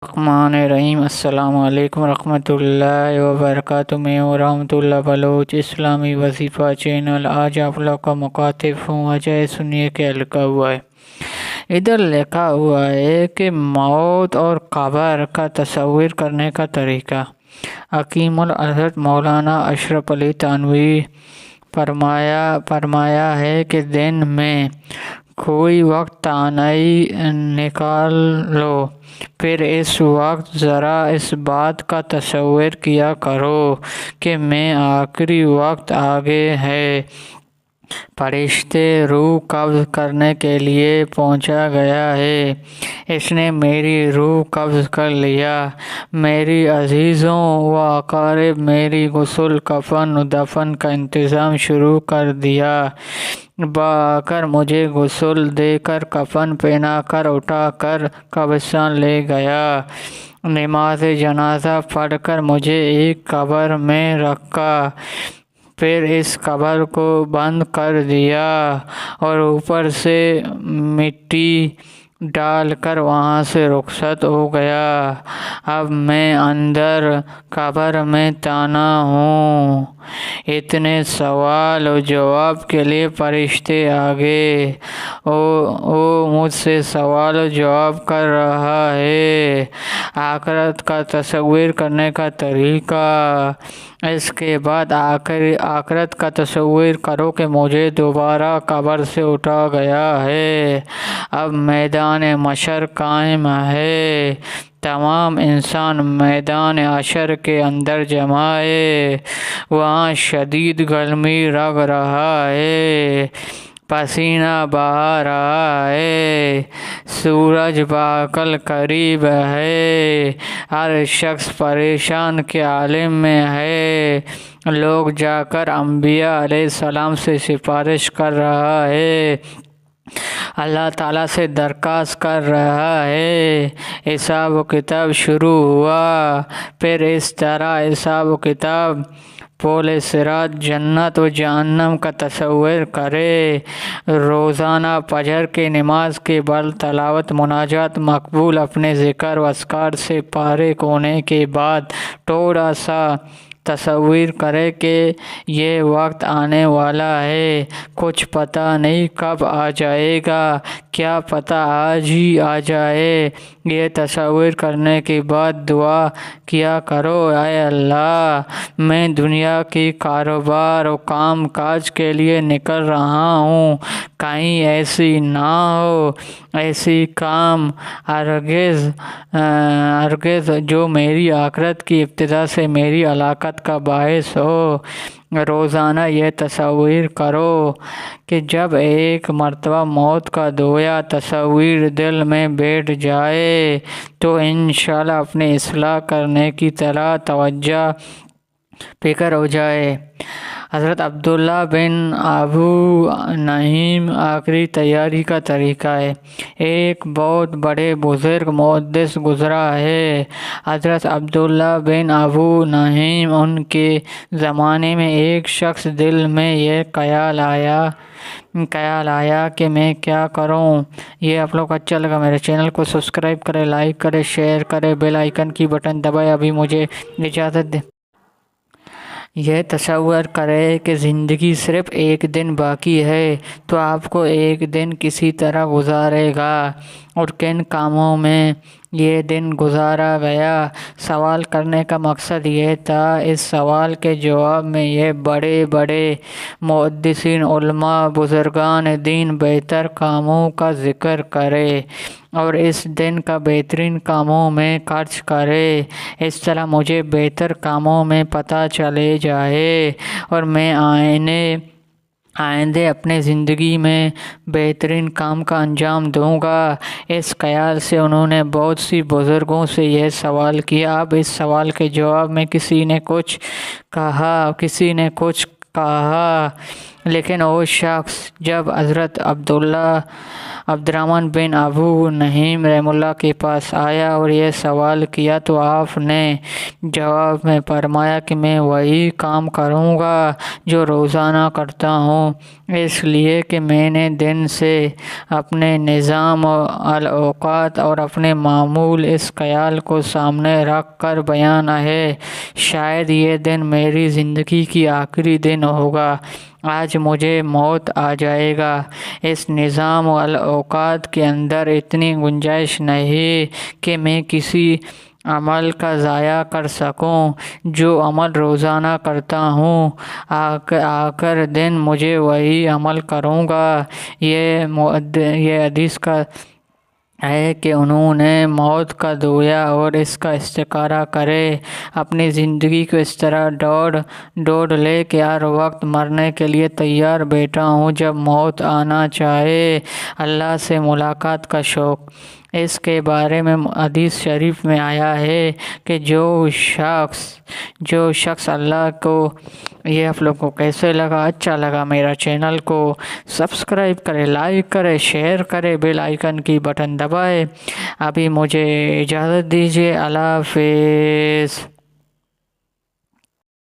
الرحمن الرحیم۔ السلام علیکم ورحمۃ اللہ وبرکاتہ۔ میں ہوں رحمۃ اللہ بلوچ، اسلامی وظیفہ چینل۔ آج آپ لوگ کا مخاطب ہوں، وجہ سنیے کیا لکھا ہوا ہے۔ ادھر لکھا ہوا ہے کہ موت اور قبر کا تصور کرنے کا طریقہ۔ حکیم الحضرت مولانا اشرف علی تھانوی فرمایا ہے کہ دن میں کوئی وقت تنہائی نکال لو، پھر اس وقت ذرا اس بات کا تصور کیا کرو کہ میں آخری وقت آگے ہے، فرشتے روح قبض کرنے کے لیے پہنچا گیا ہے، اس نے میری روح قبض کر لیا۔ میری عزیزوں و اقارب، میری غسل کفن و دفن کا انتظام شروع کر دیا۔ آ کر مجھے غسل دے کر کفن پہنا کر اٹھا کر قبرستان لے گیا، نماز جنازہ پڑھ کر مجھے ایک قبر میں رکھا، پھر اس قبر کو بند کر دیا اور اوپر سے مٹی ڈال کر وہاں سے رخصت ہو گیا۔ اب میں اندر قبر میں تنہا ہوں۔ اتنے سوال و جواب کے لیے فرشتے آ گئے۔ وہ مجھ سے سوال و جواب کر رہا ہے۔ آخرت کا تصور کرنے کا طریقہ۔ اس کے بعد آخرت کا تصور کرو کہ مجھے دوبارہ قبر سے اٹھا گیا ہے، اب میدان محشر قائم ہے، تمام انسان میدان حشر کے اندر جمع ہے، وہاں شدید گرمی لگ رہا ہے، پسینہ بہا رہا ہے، سورج بہکل قریب ہے، ہر شخص پریشان کے عالم میں ہے، لوگ جا کر انبیاء علیہ السلام سے سفارش کر رہا ہے، اللہ تعالیٰ سے درخواست کر رہا ہے۔ حساب و کتاب شروع ہوا، پھر اس طرح حساب و کتاب، پول صراط، جنت و جہنم کا تصور کرے۔ روزانہ فجر کی نماز کے بعد تلاوت مناجات مقبول، اپنے ذکر و اذکار سے فارغ ہونے کے بعد تھوڑا سا تصور کرے کہ یہ وقت آنے والا ہے، کچھ پتہ نہیں کب آ جائے گا، کیا پتہ آج ہی آ جائے۔ یہ تصور کرنے کے بعد دعا کیا کرو، اے اللہ، میں دنیا کی کاروبار و کام کاج کے لیے نکل رہا ہوں، کہیں ایسی نہ ہو، ایسی کام ہرگز جو میری آخرت کی ابتدا سے میری ہلاکت کا باعث ہو۔ روزانہ یہ تصور کرو کہ جب ایک مرتبہ موت کا دویا تصور دل میں بیٹھ جائے تو انشاءاللہ اپنی اصلاح کرنے کی طرح توجہ فکر ہو جائے۔ حضرت عبداللہ بن ابو نعیم آخری تیاری کا طریقہ ہے۔ ایک بہت بڑے بزرگ محدث گزرا ہے، حضرت عبداللہ بن ابو نعیم۔ ان کے زمانے میں ایک شخص دل میں یہ خیال آیا کہ میں کیا کروں۔ یہ آپ لوگ اچھا لگا میرے چینل کو سبسکرائب کرے، لائک کرے، شیئر کرے، بیل آئیکن کی بٹن دبائے۔ ابھی مجھے اجازت دے۔ یہ تصور کرے کہ زندگی صرف ایک دن باقی ہے تو آپ کو ایک دن کسی طرح گزارے گا اور کن کاموں میں یہ دن گزارا گیا۔ سوال کرنے کا مقصد یہ تھا اس سوال کے جواب میں یہ بڑے بڑے محدثین، علماء، بزرگان دین بہتر کاموں کا ذکر کرے اور اس دن کا بہترین کاموں میں خرچ کرے، اس طرح مجھے بہتر کاموں میں پتہ چلے جائے اور میں آئندہ اپنے زندگی میں بہترین کام کا انجام دوں گا۔ اس خیال سے انہوں نے بہت سی بزرگوں سے یہ سوال کیا۔ اب اس سوال کے جواب میں کسی نے کچھ کہا، لیکن وہ شخص جب حضرت عبدالرحمن بن ابو نعیم رحمہ اللہ کے پاس آیا اور یہ سوال کیا تو آپ نے جواب میں فرمایا کہ میں وہی کام کروں گا جو روزانہ کرتا ہوں، اس لیے کہ میں نے دن سے اپنے نظام الاوقات اور اپنے معمول اس خیال کو سامنے رکھ کر بیان ہے، شاید یہ دن میری زندگی کی آخری دن ہوگا، آج مجھے موت آ جائے گا۔ اس نظام الاوقات کے اندر اتنی گنجائش نہیں کہ میں کسی عمل کا ضائع کر سکوں، جو عمل روزانہ کرتا ہوں آخر دن مجھے وہی عمل کروں گا۔ یہ حدیث کا ہے کہ انہوں نے موت کا دھویا اور اس کا استخارہ کرے، اپنی زندگی کو اس طرح دوڑ لے کہ ہر وقت مرنے کے لیے تیار بیٹھا ہوں جب موت آنا چاہے۔ اللہ سے ملاقات کا شوق، اس کے بارے میں حدیث شریف میں آیا ہے کہ جو شخص اللہ کو، یہ آپ لوگوں کو کیسے لگا؟ اچھا لگا میرا چینل کو سبسکرائب کرے، لائک کرے، شیئر کرے، بیل آئیکن کی بٹن دبائے۔ ابھی مجھے اجازت دیجیے، اللہ حافظ۔